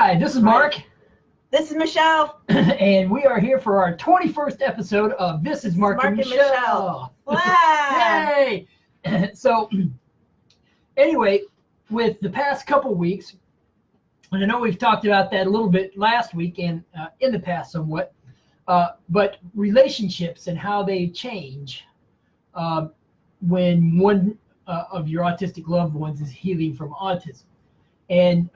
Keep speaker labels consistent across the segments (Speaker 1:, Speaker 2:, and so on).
Speaker 1: Hi, this is Mark.
Speaker 2: This is Michelle.
Speaker 1: And we are here for our 21st episode of This is Mark and Michelle.
Speaker 2: Wow.
Speaker 1: Yay! So, anyway, with the past couple weeks, and I know we've talked about that a little bit last week and in the past somewhat, but relationships and how they change when one of your autistic loved ones is healing from autism. And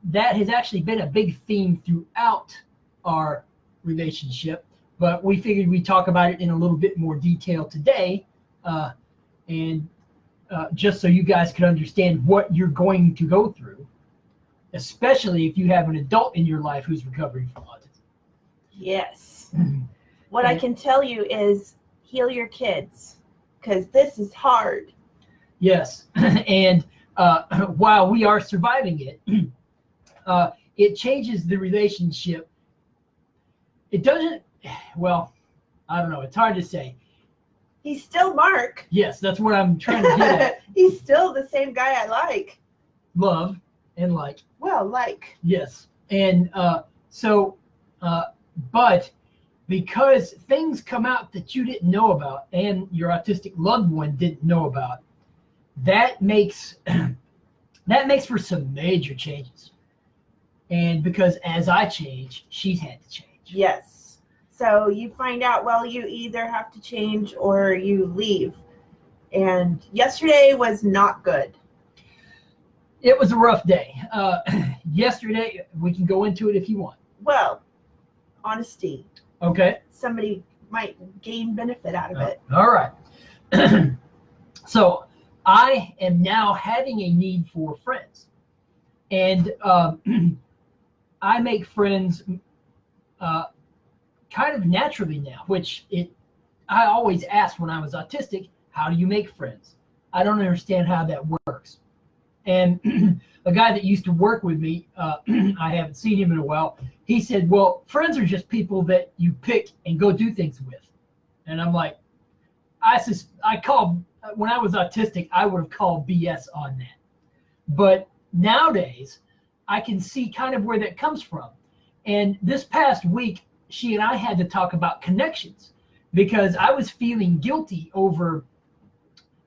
Speaker 1: that has actually been a big theme throughout our relationship, but we figured we'd talk about it in a little bit more detail today, and just so you guys could understand what you're going to go through, especially if you have an adult in your life who's recovering from autism.
Speaker 2: Yes. What I can tell you is heal your kids, because this is hard.
Speaker 1: Yes, and while we are surviving it, it changes the relationship. It doesn't, well, I don't know. It's hard to say.
Speaker 2: He's still Mark.
Speaker 1: Yes, that's what I'm trying to get at.
Speaker 2: He's still the same guy I like.
Speaker 1: Love and like.
Speaker 2: Well, like.
Speaker 1: Yes. And but because things come out that you didn't know about and your autistic loved one didn't know about, that makes for some major changes. And because as I change, she's had to change.
Speaker 2: Yes. So you find out, well, you either have to change or you leave. And yesterday was not good.
Speaker 1: It was a rough day. Yesterday, we can go into it if you want.
Speaker 2: Well, honesty.
Speaker 1: Okay.
Speaker 2: Somebody might gain benefit out of it.
Speaker 1: All right. So I am now having a need for friends. And I make friends kind of naturally now, which I always asked when I was autistic, how do you make friends? I don't understand how that works. And a guy that used to work with me, I haven't seen him in a while, he said, well, friends are just people that you pick and go do things with. And I'm like, when I was autistic, I would have called BS on that. But nowadays, I can see kind of where that comes from. And this past week, she and I had to talk about connections because I was feeling guilty over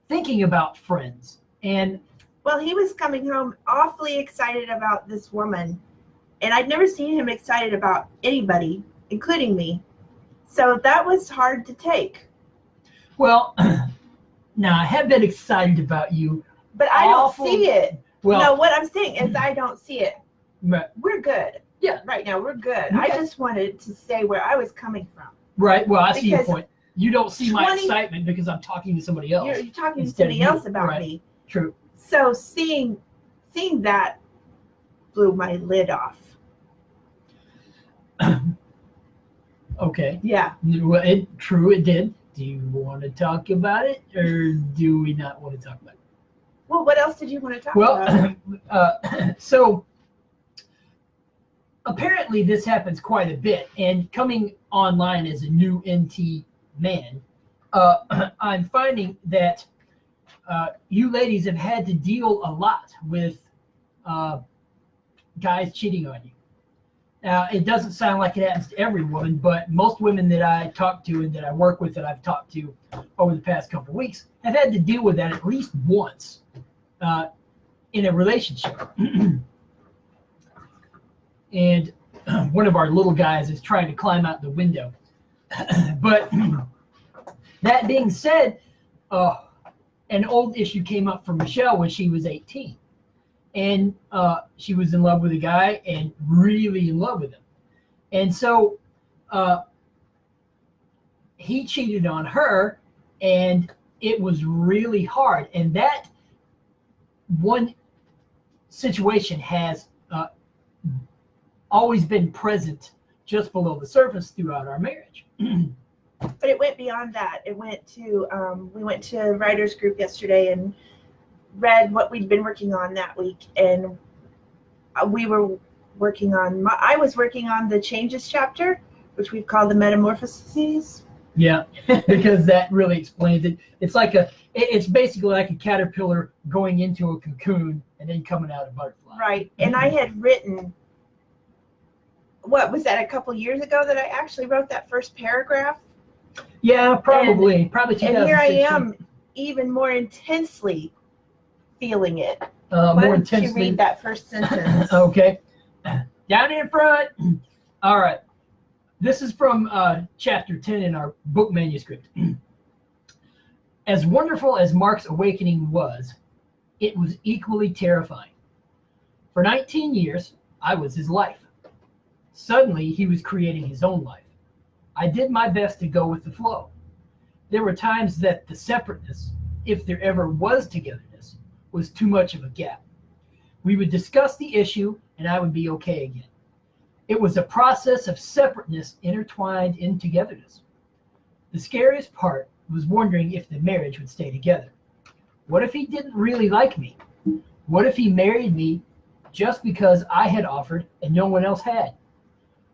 Speaker 1: thinking about friends. And
Speaker 2: well, he was coming home awfully excited about this woman, and I'd never seen him excited about anybody, including me. So that was hard to take.
Speaker 1: Well, now I have been excited about you.
Speaker 2: But I don't see it.
Speaker 1: Well,
Speaker 2: no, what I'm saying is I don't see it.
Speaker 1: Right.
Speaker 2: We're good.
Speaker 1: Yeah.
Speaker 2: Right now, we're good.
Speaker 1: Okay.
Speaker 2: I just wanted to say where I was coming from.
Speaker 1: Right. Well, I see your point. You don't see my excitement because I'm talking to somebody else.
Speaker 2: You're talking to somebody else about
Speaker 1: right.
Speaker 2: me.
Speaker 1: True.
Speaker 2: So seeing that blew my lid off.
Speaker 1: Okay.
Speaker 2: Yeah.
Speaker 1: Well, it did. Do you want to talk about it, or do we not want to talk about it?
Speaker 2: Well, what else did you want to talk about?
Speaker 1: So apparently this happens quite a bit, and coming online as a new NT man, I'm finding that you ladies have had to deal a lot with guys cheating on you. Now, it doesn't sound like it happens to every woman, but most women that I talk to and that I work with that I've talked to over the past couple of weeks have had to deal with that at least once in a relationship. And one of our little guys is trying to climb out the window. But that being said, an old issue came up for Michelle when she was 18. And she was in love with a guy and really in love with him. And so he cheated on her, and it was really hard. And that one situation has always been present just below the surface throughout our marriage.
Speaker 2: But it went beyond that. It went to, we went to a writer's group yesterday and read what we'd been working on that week. And we were working on, I was working on the changes chapter, which we've called the metamorphoses.
Speaker 1: Yeah, because that really explains it. It's basically like a caterpillar going into a cocoon and then coming out a butterfly.
Speaker 2: Right. And I had written what was that, a couple years ago that I actually wrote that first paragraph?
Speaker 1: Yeah, probably 2016.
Speaker 2: And here I am, even more intensely feeling it.
Speaker 1: More
Speaker 2: Why don't you
Speaker 1: intensely.
Speaker 2: read that first sentence?
Speaker 1: Okay. Down in front. All right. This is from chapter 10 in our book manuscript. As wonderful as Mark's awakening was, it was equally terrifying. For 19 years, I was his life. Suddenly, he was creating his own life. I did my best to go with the flow. There were times that the separateness, if there ever was togetherness, was too much of a gap. We would discuss the issue, and I would be okay again. It was a process of separateness intertwined in togetherness. The scariest part was wondering if the marriage would stay together. What if he didn't really like me? What if he married me just because I had offered and no one else had?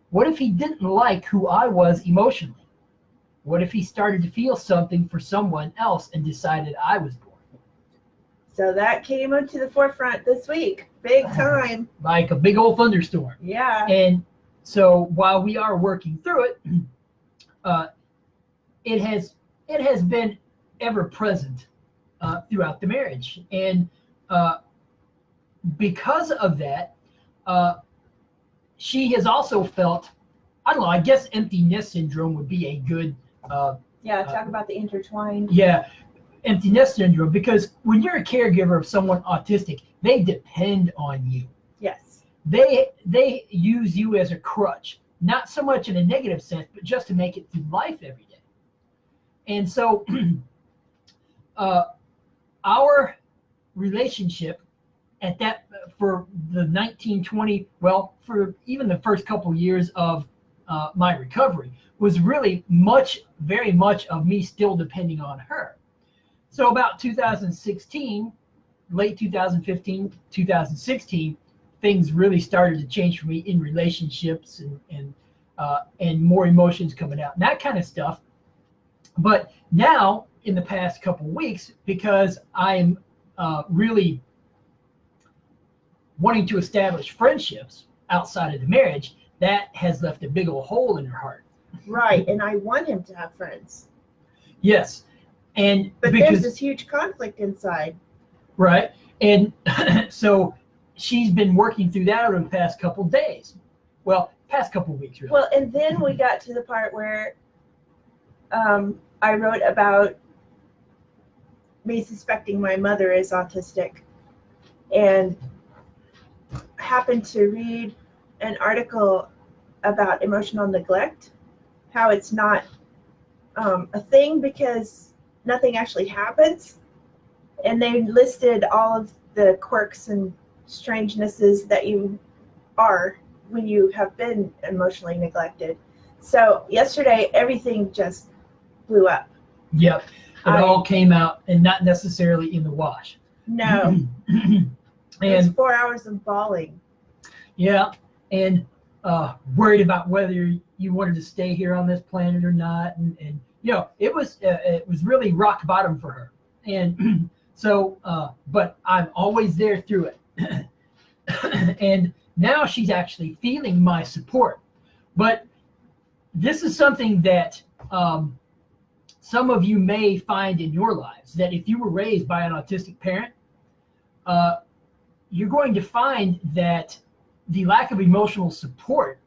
Speaker 1: What if he didn't like who I was emotionally? What if he started to feel something for someone else and decided I was bored?
Speaker 2: So that came into the forefront this week, big time.
Speaker 1: Like a big old thunderstorm.
Speaker 2: Yeah.
Speaker 1: And so while we are working through it, it has been ever present throughout the marriage. And because of that, she has also felt, I don't know, I guess empty nest syndrome would be a good
Speaker 2: talk about the intertwined.
Speaker 1: Yeah, empty nest syndrome, because when you're a caregiver of someone autistic, they depend on you.
Speaker 2: Yes.
Speaker 1: They use you as a crutch, not so much in a negative sense, but just to make it through life every day. And so our relationship at that, for the 1920, well, for even the first couple years of my recovery, was really very much of me still depending on her. So about 2016, late 2015, 2016, things really started to change for me in relationships and more emotions coming out and that kind of stuff. But now, in the past couple weeks, because I'm really wanting to establish friendships outside of the marriage, that has left a big old hole in her heart.
Speaker 2: Right, and I want him to have friends.
Speaker 1: Yes, but
Speaker 2: there's this huge conflict inside.
Speaker 1: Right, and so she's been working through that over the past couple days. Well, past couple weeks, really.
Speaker 2: Well, and then we got to the part where I wrote about me suspecting my mother is autistic, and happened to read an article about emotional neglect, how it's not a thing because nothing actually happens. And they listed all of the quirks and strangenesses that you are when you have been emotionally neglected. So yesterday, everything just blew up.
Speaker 1: Yep. It all came out, and not necessarily in the wash.
Speaker 2: No. It was 4 hours of bawling.
Speaker 1: Yeah, and worried about whether you wanted to stay here on this planet or not, and it was really rock bottom for her, and so but I'm always there through it, and now she's actually feeling my support. But this is something that some of you may find in your lives, that if you were raised by an autistic parent, you're going to find that the lack of emotional support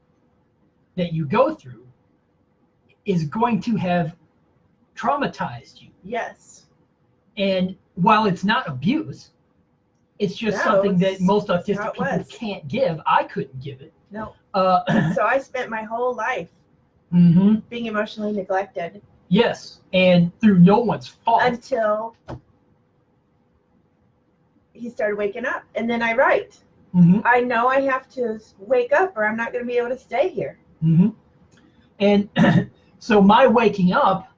Speaker 1: that you go through is going to have traumatized you.
Speaker 2: Yes.
Speaker 1: And while it's not abuse, it's just something that most autistic people can't give. I couldn't give it.
Speaker 2: No. So I spent my whole life being emotionally neglected.
Speaker 1: Yes, and through no one's fault.
Speaker 2: Until he started waking up. And then I write. I know I have to wake up or I'm not going to be able to stay here.
Speaker 1: And so my waking up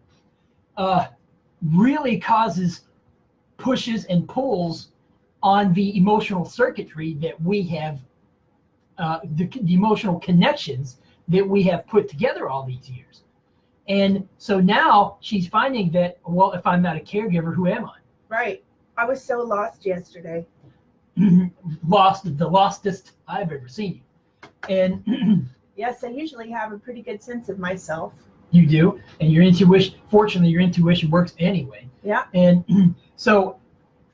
Speaker 1: really causes pushes and pulls on the emotional circuitry that we have, the emotional connections that we have put together all these years. And so now she's finding that, well, if I'm not a caregiver, who am I?
Speaker 2: Right. I was so lost yesterday.
Speaker 1: The lostest I've ever seen you. And
Speaker 2: Yes, I usually have a pretty good sense of myself.
Speaker 1: You do, and your intuition, fortunately, your intuition works anyway.
Speaker 2: Yeah.
Speaker 1: And so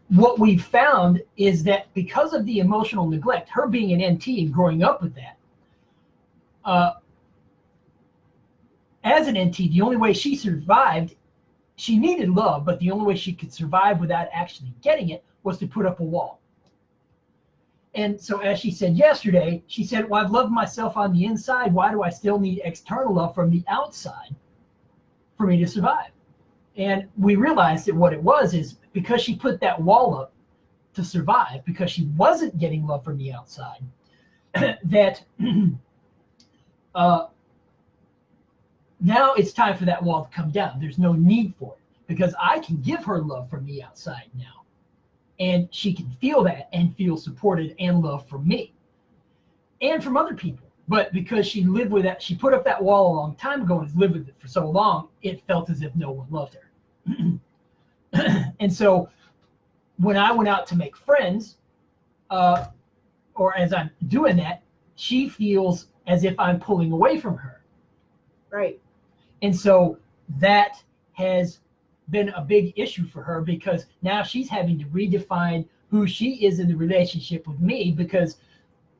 Speaker 1: what we've found is that because of the emotional neglect, her being an NT and growing up with that, as an NT, the only way she survived, she needed love, but the only way she could survive without actually getting it was to put up a wall. And so as she said yesterday, she said, well, I've loved myself on the inside. Why do I still need external love from the outside for me to survive? And we realized that what it was is because she put that wall up to survive, because she wasn't getting love from the outside, that now it's time for that wall to come down. There's no need for it because I can give her love from the outside now. And she can feel that and feel supported and loved from me and from other people. But because she lived with that, she put up that wall a long time ago and has lived with it for so long, it felt as if no one loved her. And so when I went out to make friends, or as I'm doing that, she feels as if I'm pulling away from her.
Speaker 2: Right.
Speaker 1: And so that has been a big issue for her because now she's having to redefine who she is in the relationship with me, because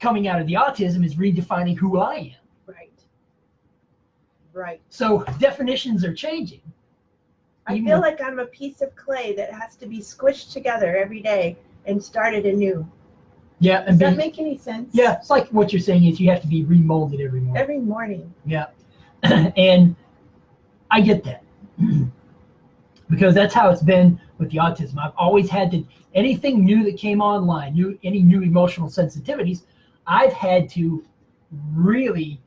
Speaker 1: coming out of the autism is redefining who I am.
Speaker 2: Right. Right.
Speaker 1: So definitions are changing.
Speaker 2: I feel like I'm a piece of clay that has to be squished together every day and started anew.
Speaker 1: Yeah.
Speaker 2: Does that make any sense?
Speaker 1: Yeah. It's like what you're saying is you have to be remolded every morning.
Speaker 2: Every morning.
Speaker 1: Yeah. And I get that. Because that's how it's been with the autism. I've always had to, anything new that came online, any new emotional sensitivities, I've had to really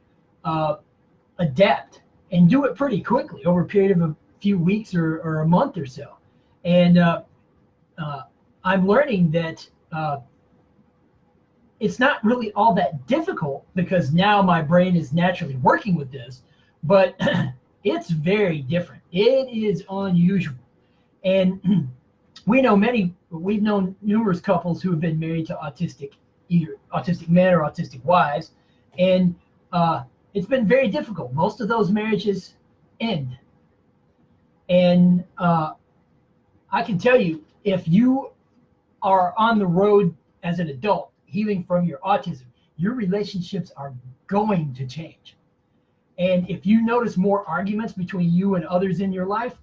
Speaker 1: adapt and do it pretty quickly over a period of a few weeks or a month or so. And I'm learning that it's not really all that difficult because now my brain is naturally working with this, but it's very different. It is unusual. And we've known numerous couples who have been married to either autistic men or autistic wives. And it's been very difficult. Most of those marriages end. And I can tell you, if you are on the road as an adult healing from your autism, your relationships are going to change. And if you notice more arguments between you and others in your life,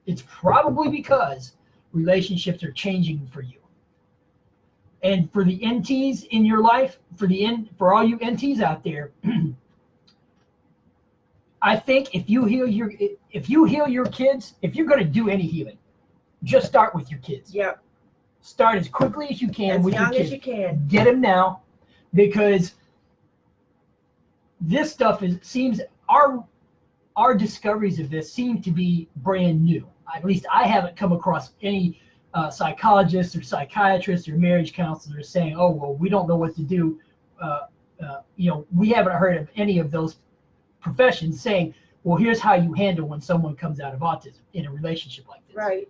Speaker 1: it's probably because relationships are changing for you. And for the NTs in your life, for all you NTs out there, I think if you heal your kids, if you're going to do any healing, just start with your kids.
Speaker 2: Yep.
Speaker 1: Start as quickly as you can with your kids.
Speaker 2: As young as you can.
Speaker 1: Get them now, because this stuff seems our discoveries of this seem to be brand new. At least I haven't come across any psychologists or psychiatrists or marriage counselors saying, "Oh, well, we don't know what to do." We haven't heard of any of those professions saying, "Well, here's how you handle when someone comes out of autism in a relationship like this."
Speaker 2: Right.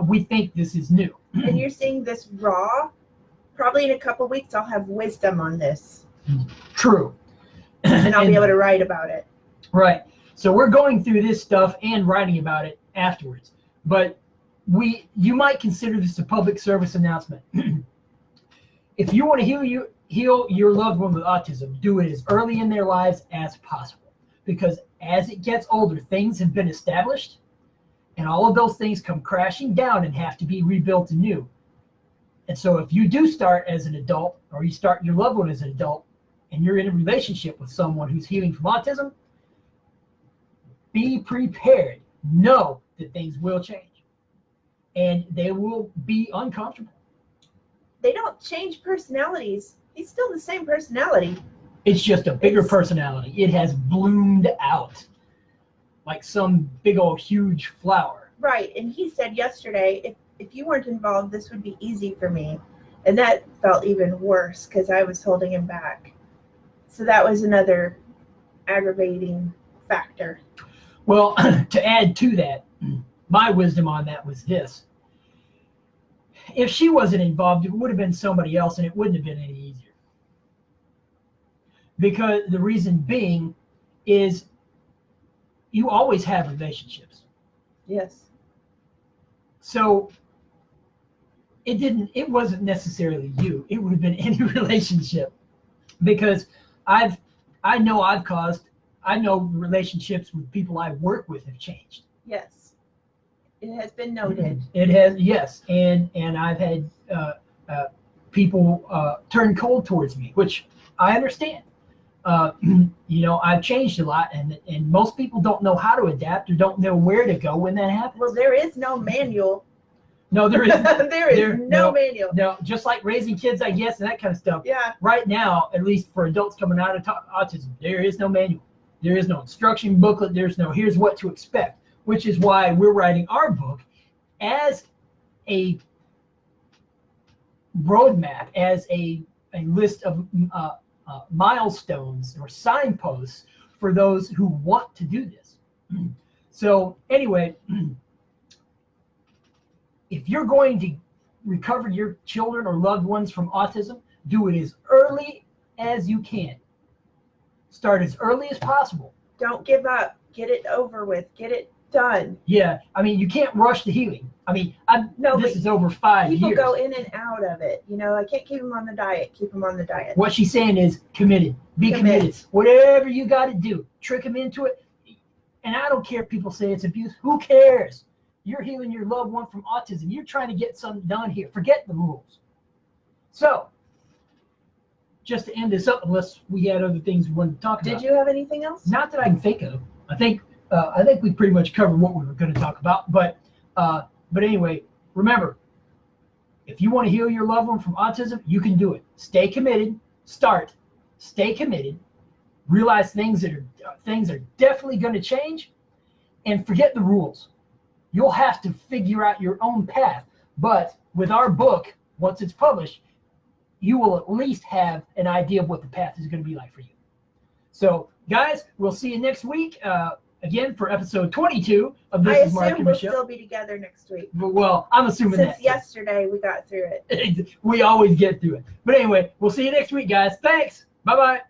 Speaker 1: We think this is new.
Speaker 2: And you're seeing this raw. Probably in a couple weeks, I'll have wisdom on this.
Speaker 1: True.
Speaker 2: And I'll be able to write about it.
Speaker 1: Right. So we're going through this stuff and writing about it afterwards. But you might consider this a public service announcement. If you want to heal your loved one with autism, do it as early in their lives as possible. Because as it gets older, things have been established, and all of those things come crashing down and have to be rebuilt anew. And so if you do start as an adult, or you start your loved one as an adult, and you're in a relationship with someone who's healing from autism, be prepared. Know that things will change. And they will be uncomfortable.
Speaker 2: They don't change personalities. He's still the same personality.
Speaker 1: It's just a bigger personality. It has bloomed out like some big old huge flower.
Speaker 2: Right. And he said yesterday, if you weren't involved, this would be easy for me. And that felt even worse because I was holding him back. So that was another aggravating factor.
Speaker 1: Well, to add to that, my wisdom on that was this. If she wasn't involved, it would have been somebody else, and it wouldn't have been any easier. Because the reason being is you always have relationships.
Speaker 2: Yes.
Speaker 1: So it wasn't necessarily you. It would have been any relationship, because I know relationships with people I work with have changed.
Speaker 2: Yes. It has been noted.
Speaker 1: It has, yes, and I've had people turn cold towards me, which I understand. I've changed a lot, and most people don't know how to adapt or don't know where to go when that happens.
Speaker 2: Well, there is no manual.
Speaker 1: No, there isn't.
Speaker 2: there is no manual.
Speaker 1: No, just like raising kids, I guess, and that kind of stuff.
Speaker 2: Yeah.
Speaker 1: Right now, at least for adults coming out of autism, there is no manual. There is no instruction booklet. There's no here's what to expect, which is why we're writing our book as a roadmap, as a list of milestones or signposts for those who want to do this. So anyway, if you're going to recover your children or loved ones from autism, do it as early as you can. Start as early as possible.
Speaker 2: Don't give up. Get it over with. Get it done.
Speaker 1: Yeah, I mean, you can't rush the healing. I mean, this is over 5 years.
Speaker 2: People go in and out of it. I can't keep them on the diet. Keep them on the diet.
Speaker 1: What she's saying is committed. Be committed. Whatever you got to do, trick them into it. And I don't care if people say it's abuse. Who cares? You're healing your loved one from autism. You're trying to get something done here. Forget the rules. So, just to end this up, unless we had other things we wanted to talk about.
Speaker 2: Did you have anything else?
Speaker 1: Not that I can think of. I think we pretty much covered what we were going to talk about. But anyway, remember, if you want to heal your loved one from autism, you can do it. Stay committed. Stay committed. Realize things are definitely going to change, and forget the rules. You'll have to figure out your own path. But with our book, once it's published, you will at least have an idea of what the path is going to be like for you. So, guys, we'll see you next week. Again, for episode 22 of This Is Mark and
Speaker 2: we'll
Speaker 1: Michelle.
Speaker 2: Still be together next week.
Speaker 1: Well, I'm assuming
Speaker 2: Since yesterday we got through it.
Speaker 1: We always get through it. But anyway, we'll see you next week, guys. Thanks. Bye-bye.